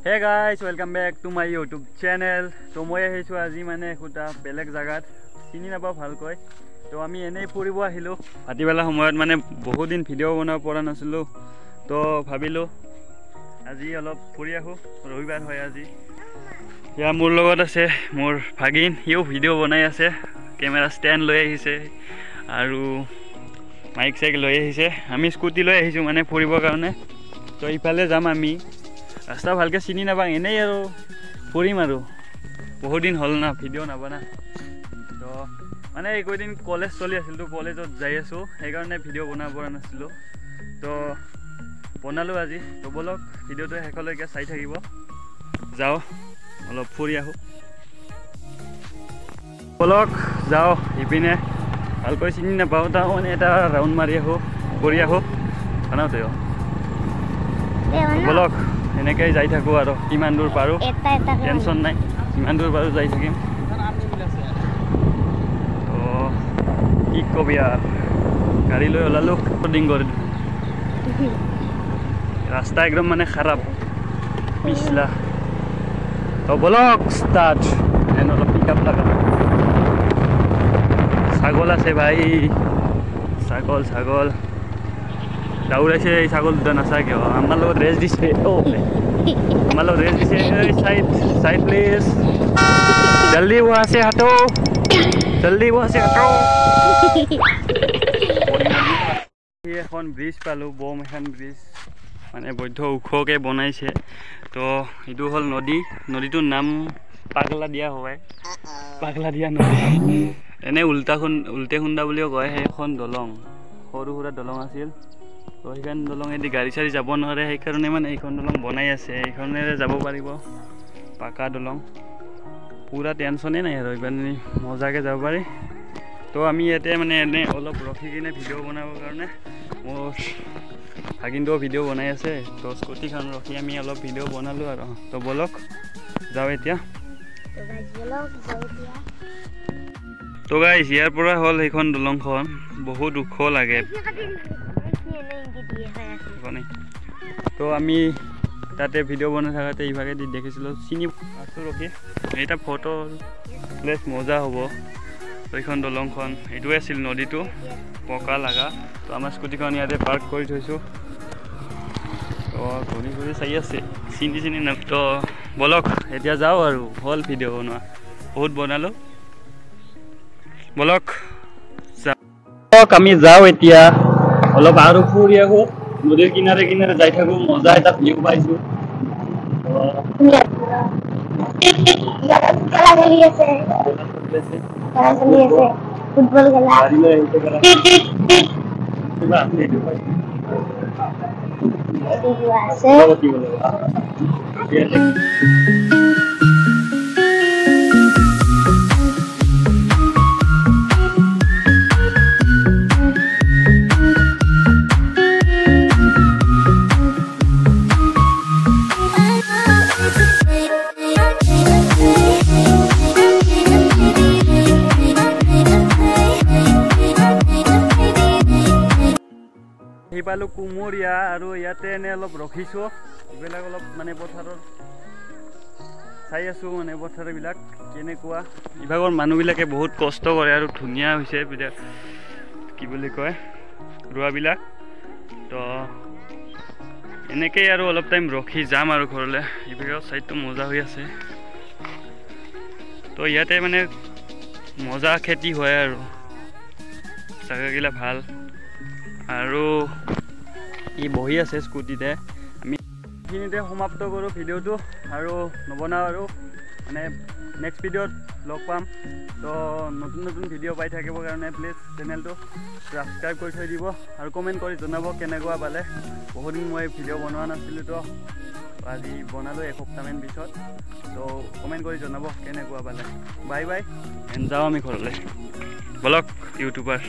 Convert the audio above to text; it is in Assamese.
Hey guys, welcome back to my YouTube channel. So moi ahisu aji mane ekhuta beleg jagat chini napa bhalkoi. To ami enei puribo ahilu. Patibela samoyot mane bahut din video bana pora nasilu. To bhabilu aji olop puri ahu robibar hoy aji. Ya mur logot ase mur bhagin hiu video banai ase. Camera stand loi ahise aru mic cycle loi ahise. Ami scooty loi ahisu mane puribo karone. To ifale jam ami रास्ता भालके चिनी ना एने फुरिम और बहुत दिन हल ना भिडिओ नबना तो माने एक दिन कलेज चलि आसिल तो कलेजत जाई आसो हेकारणे भिडिओ बना পৰা নাছিলো तो बनालो আজি तो बोलक भिडिओটো हेकলৈকে চাই থাকিব যাও অলপ ফুৰি আহো बोलक যাও ইপিনে ভালকৈ চিনি না পাও তা এটা ৰাউন্ড মাৰি আহো কৰি আহো খানাও তয় बोलक এনেকৈ যাই থাকো আৰু কিমান দূৰ পাৰো টেনচন নাই কিমান দূৰ পাৰো যাই থাকিম তো কি কবি আৰ গাড়ি লৈ ওলালো কোডিং কৰি রাস্তা একদম মানে খারাপ পিছলা তো ব্লক স্টার্ট এন্ড অলপ পিকআপ লাগা ছাগল আছে ভাই ছাগল ছাগল दाउराइसे ছাগল দুটা নাছা কিয় আমাৰ লগত ৰেজ দিছে ও আমাৰ লগত ৰেজ দিছে সাইড সাইড প্লিজ জলদি वहां से हटो जल्दी वहां से हटो এই এখন ব্রিজ পালো বম এখন ব্রিজ মানে বৈধ উখকে বনাইছে তো ইটো হল নদী নদীটোৰ নাম পাগলা দিয়া হয় পাগলা দিয়া নদী এনে উল্টে খুন্দা বুলিও কয় এখন দলং সৰু সুৰা দলং আছিল তো এইখন দলঙেদি গাড়ী চাৰি যাব নোৱাৰে সেইকাৰণে মানে এইখন দলং বনাই আছে এইখনেৰে যাব পাৰিব পাকা দলং পুৰা টেনচনে নাই আৰু ইমানে মজাকে যাব পাৰি তো আমি ইয়াতে মানে এনে অলপ ৰখি কিনে ভিডিঅ' বনাবৰ কাৰণে মোৰ ভাগিনটো ভিডিঅ' বনাই আছে তো স্কুটিখন ৰখি আমি অলপ ভিডিঅ' বনালো আৰু তো বলক যাওঁ এতিয়া তো গাইছ ইয়াৰ পৰা হ'ল সেইখন দলংখন বহুত ওখ লাগে তো আমি তাতে ভিডিও বনাই থাকাতে ইভাগে দি দেখিছিলো চিনি আছো ৰখি এটা ফটো প্লেস মজা হ'ব এইখন দলংখন এটোৱে আছিল নদীটো পকা লাগা তো আমাৰ স্কুটিখন ইয়াতে পাৰ্ক কৰি থৈছো তো ঘূৰি ঘূৰি চাই আছে চিনি না তো বলক এতিয়া যাও আৰু হল ভিডিও বনোৱা বহুত বনালো বলক আমি যাও এতিয়া অলপ আৰু ফুৰি আহো নদীৰ কিনাৰে কিনাৰে যাই থাকো মজা এটা ভিউ পাইছো ফুটবল খেলা পালো কুমৰিয়া আৰু ইয়াতে এনে অলপ ৰখিছো ইবিলাক অলপ মানে পথাৰৰ চাই আছো মানে পথাৰবিলাক কেনেকুৱা ইভাগৰ মানুহবিলাকে বহুত কষ্ট কৰে আৰু ধুনীয়া হৈছে কি বুলি কয় ৰুৱাবিলাক তো এনেকৈ আৰু অলপ টাইম ৰখি যাম আৰু ঘৰলৈ ইভাগৰ চাইডটো মজা হৈ আছে তো ইয়াতে মানে মজা খেতি হয় আৰু জাগাগিলা ভাল আৰু ই বহি আছে স্কুটিতে আমি এইখিনিতে সমাপ্ত কৰোঁ ভিডিঅ'টো আৰু নবনাওঁ আৰু মানে নেক্সট ভিডিঅ'ত লগ পাম তো নতুন ভিডিঅ' পাই থাকিবৰ কাৰণে প্লিজ চেনেলটো ছাবস্ক্ৰাইব কৰি থৈ দিব আৰু কমেণ্ট কৰি জনাব কেনেকুৱা পালে বহুত দিন মই ভিডিঅ' বনোৱা নাছিলোঁ তো আজি বনালোঁ এসপ্তাহমান পিছত তো কমেণ্ট কৰি জনাব কেনেকুৱা পালে বাই বাই এণ্ড যাওঁ আমি ঘৰলৈ বলক ইউটিউবাৰ